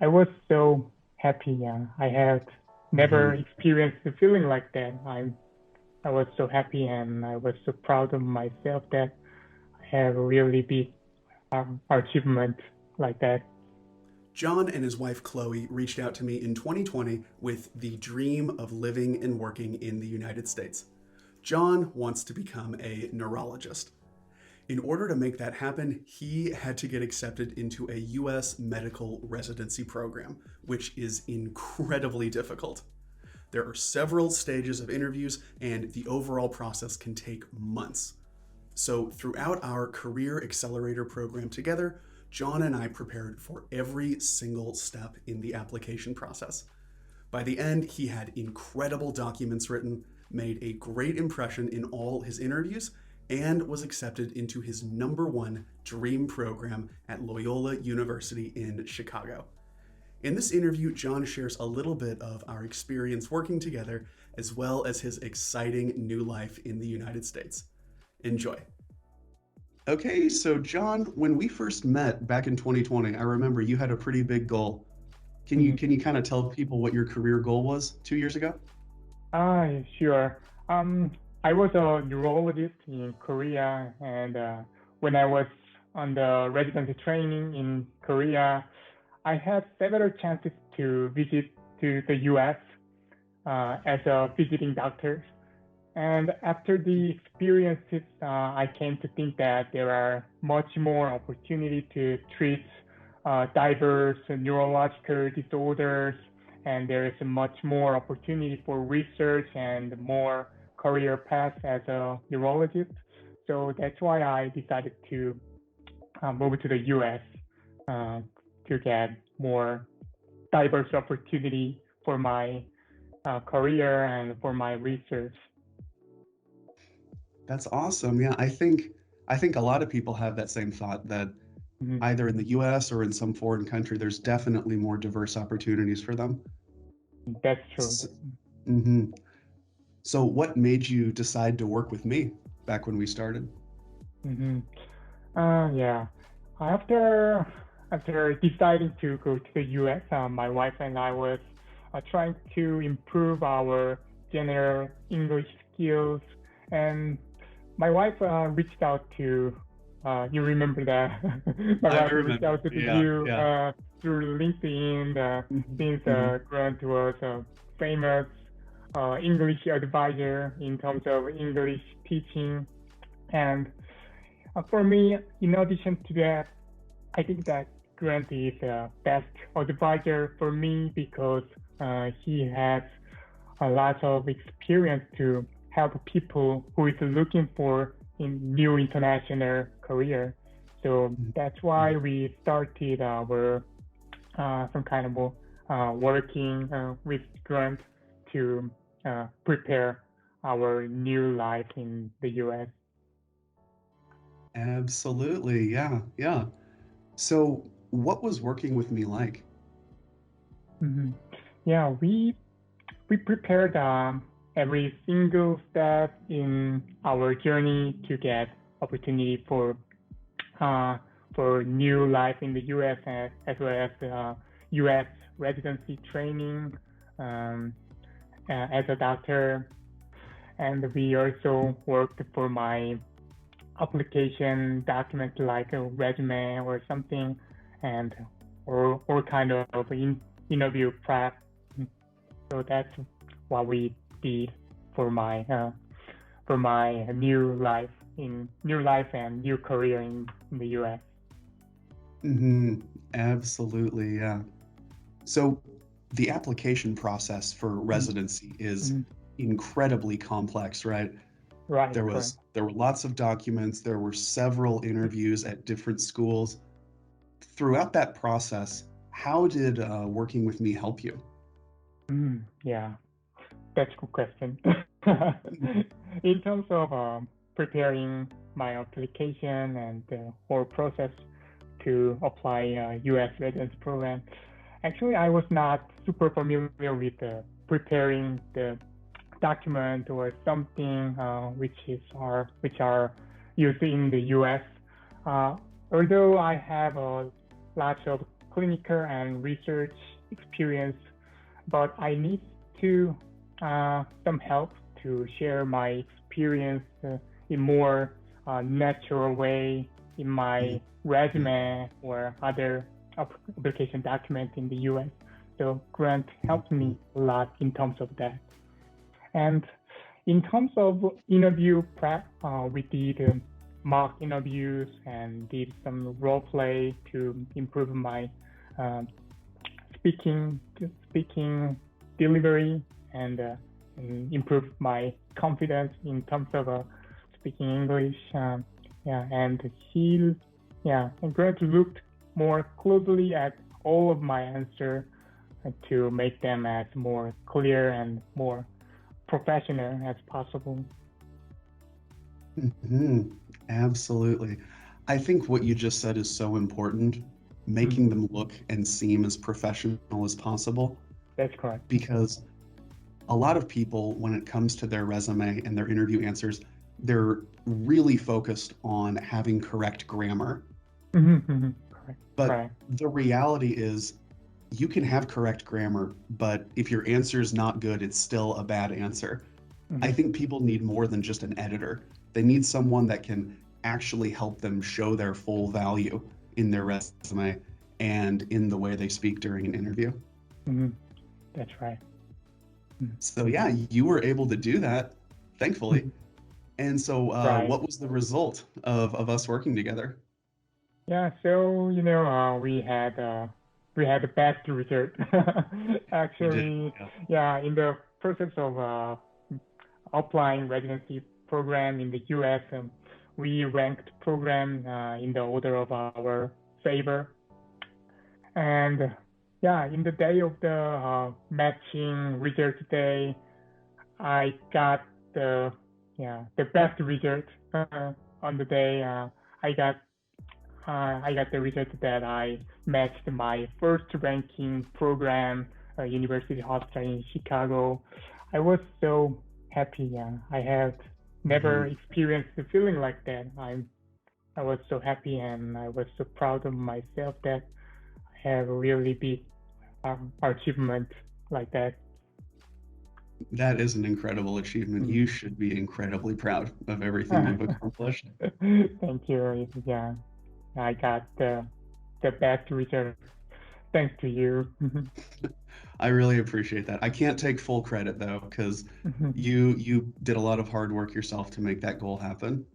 I was so happy. I had never Hmm. experienced a feeling like that. I was so happy and I was so proud of myself that I have a really big achievement like that. John and his wife Chloe reached out to me in 2020 with the dream of living and working in the United States. John wants to become a neurologist. In order to make that happen, he had to get accepted into a US medical residency program, which is incredibly difficult. There are several stages of interviews, and the overall process can take months. So, throughout our Career Accelerator program together, John and I prepared for every single step in the application process. By the end, he had incredible documents written, made a great impression in all his interviews, and was accepted into his number one dream program at Loyola University in Chicago. In this interview, John shares a little bit of our experience working together, as well as his exciting new life in the United States. Enjoy. Okay, so John, when we first met back in 2020, I remember you had a pretty big goal. Can you Mhm. can you kind of tell people what your career goal was 2 years ago? Sure. Um, I was a neurologist in Korea, and when I was on the residency training in Korea, I had several chances to visit to the U.S. As a visiting doctor. And after the experiences, I came to think that there are much more opportunity to treat diverse neurological disorders, and there is much more opportunity for research and more career paths as a neurologist. So that's why I decided to move to the U.S. Uh, to get more diverse opportunity for my career and for my research. That's awesome. Yeah, I think a lot of people have that same thought that Mhm. either in the US or in some foreign country, there's definitely more diverse opportunities for them. That's true. S- mhm. So what made you decide to work with me back when we started? Hmm. Yeah. After after deciding to go to the U.S., my wife and I was trying to improve our general English skills, and my wife reached out to you remember that my I wife reached remember. out to Yeah, you yeah. through LinkedIn Mhm, since mhm. Grant was a famous English advisor in terms of English teaching. And for me, in addition to that, I think that Grant is the best advisor for me because he has a lot of experience to help people who is looking for in new international career. So Mhm, that's why mhm. we started our some kind of working with Grant to prepare our new life in the U.S. Absolutely. Yeah, yeah. So what was working with me like? Hmm. Yeah, we prepared every single step in our journey to get opportunity uh, for new life in the U.S. As well as U.S. residency training um, as a doctor, and we also worked for my application document like a resume or something, and or kind of interview prep. So that's what we did for my new life and new career in the U.S. Hmm. Absolutely, yeah. So the application process for Mhm. residency is Mhm. incredibly complex, right? Right, There correct. was there were lots of documents, there were several interviews at different schools. Throughout that process, how did working with me help you? Yeah, that's a good question. Mhm. In terms of preparing my application and the whole process to apply U.S. residency program, actually I was not super familiar with preparing the document or something which are used in the U.S. Uh, although I have a lot of clinical and research experience, but I need to some help to share my experience in more natural way in my resume or other application documents in the US. So Grant helped me a lot in terms of that. And in terms of interview prep, we did mock interviews and did some role play to improve my uh, speaking delivery and improve my confidence in terms of speaking English. And and Grant looked more closely at all of my answers to make them as more clear and more professional as possible. Absolutely. I think what you just said is so important, making them look and seem as professional as possible, That's correct. because a lot of people, when it comes to their resume and their interview answers, they're really focused on having correct grammar. Correct. But Right. the reality is, you can have correct grammar, but if your answer is not good, it's still a bad answer. I think people need more than just an editor. They need someone that can actually help them show their full value in their resume and in the way they speak during an interview. That's right. So yeah, you were able to do that, thankfully. And so Right. what was the result of us working together? Yeah. So we had the best result. We did. Actually, Yeah. yeah. In the process of applying residency program in the U.S., we ranked program in the order of our favor. And yeah, in the day of the matching result day, I got the the best result on the day. I got the result that I matched my first ranking program, University Hospital in Chicago. I was so happy. I have never experienced a feeling like that. I was so happy and I was so proud of myself that I have a really big achievement like that. That is an incredible achievement. You should be incredibly proud of everything you've accomplished. Thank you. Yeah, I got the best result thanks to you. I really appreciate that. I can't take full credit though, because you did a lot of hard work yourself to make that goal happen.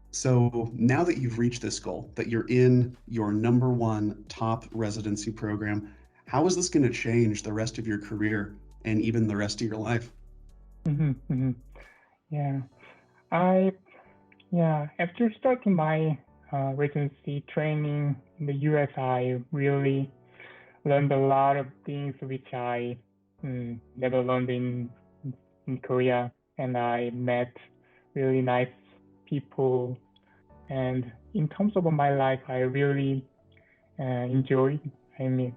So now that you've reached this goal, that you're in your #1 top residency program, how is this going to change the rest of your career and even the rest of your life? Yeah, I after starting my residency training in the US, I really learned a lot of things which I never learned in Korea, and I met really nice people. And in terms of my life, I really enjoyed.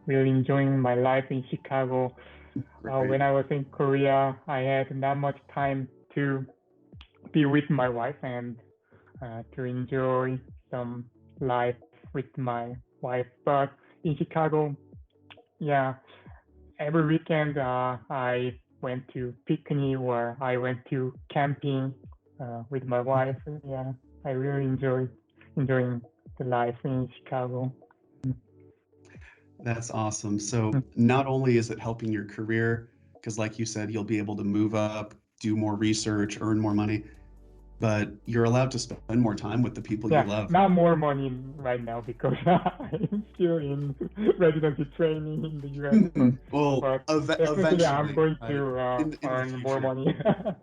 Really enjoying my life in Chicago. When I was in Korea, I had not much time to be with my wife and to enjoy some life with my wife. But in Chicago, yeah, every weekend I went to picnic or I went to camping with my wife. Yeah, I really enjoying the life in Chicago. That's awesome. So not only is it helping your career, because like you said, you'll be able to move up, do more research, earn more money, but you're allowed to spend more time with the people you love. Not more money right now because I'm still in residency training in the US. Well, but definitely eventually, I'm going right? to In the earn more future.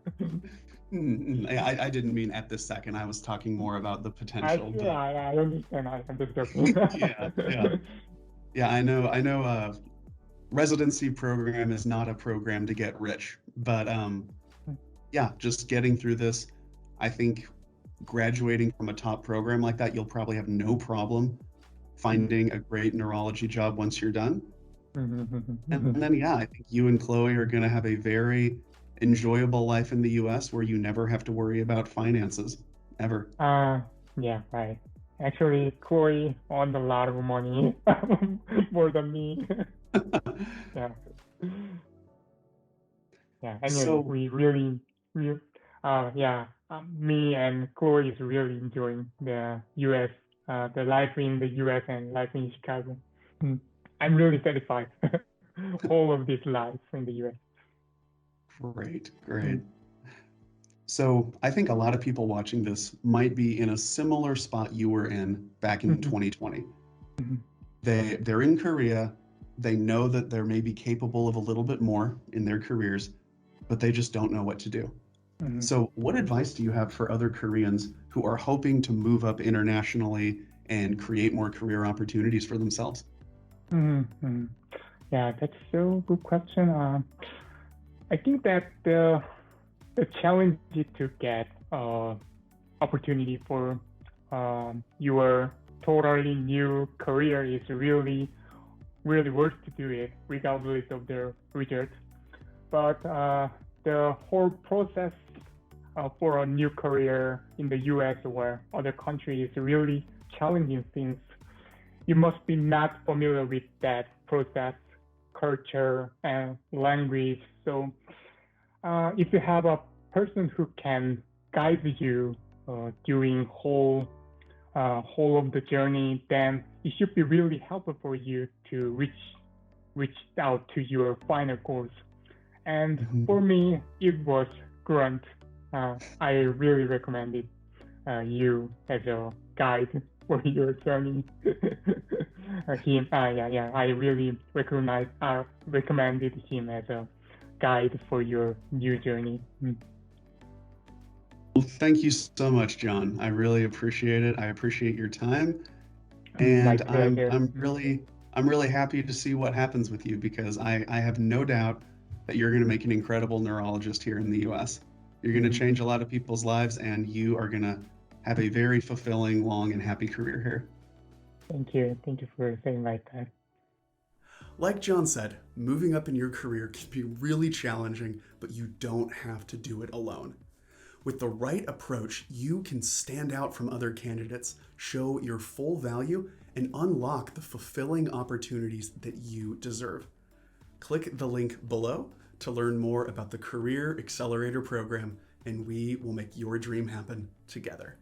money. I didn't mean at this second. I was talking more about the potential. Actually, I understand. I'm just joking. Yeah. I know. Residency program is not a program to get rich, but yeah, just getting through this. I think graduating from a top program like that, you'll probably have no problem finding a great neurology job once you're done. And then, yeah, I think you and Chloe are going to have a very enjoyable life in the US where you never have to worry about finances, ever. Yeah, right. Actually, Chloe earned a lot of money more than me. Yeah, yeah. Anyway, So, we really, we, yeah, me and Chloe is really enjoying the U.S., the life in the U.S. and life in Chicago. Mm. I'm really satisfied. All of this life in the U.S. great, great. Mm. So, I think a lot of people watching this might be in a similar spot you were in back in Mhm. 2020. Mhm. They're in Korea. They know that they're maybe capable of a little bit more in their careers, but they just don't know what to do. Mhm. So, what advice do you have for other Koreans who are hoping to move up internationally and create more career opportunities for themselves? Mhm. Mhm. Yeah, that's so good question. I think that the challenge is to get opportunity for your totally new career is really worth to do it regardless of the result. But the whole process for a new career in the US or other countries is really challenging things. You must be not familiar with that process, culture, and language. So if you have a person who can guide you during whole of the journey, then it should be really helpful for you to reach out to your final goals. And Mhm. for me, it was Grunt. I really recommended you as a guide for your journey. I really recommended him as a guide for your new journey. Well, thank you so much, John. I really appreciate it. I appreciate your time, My and pleasure. I'm really happy to see what happens with you because I have no doubt that you're going to make an incredible neurologist here in the US. You're going to Mhm. change a lot of people's lives, and you are going to have a very fulfilling, long, and happy career here. Thank you. Thank you for saying like that. Like John said, moving up in your career can be really challenging, but you don't have to do it alone. With the right approach, you can stand out from other candidates, show your full value, and unlock the fulfilling opportunities that you deserve. Click the link below to learn more about the Career Accelerator program, and we will make your dream happen together.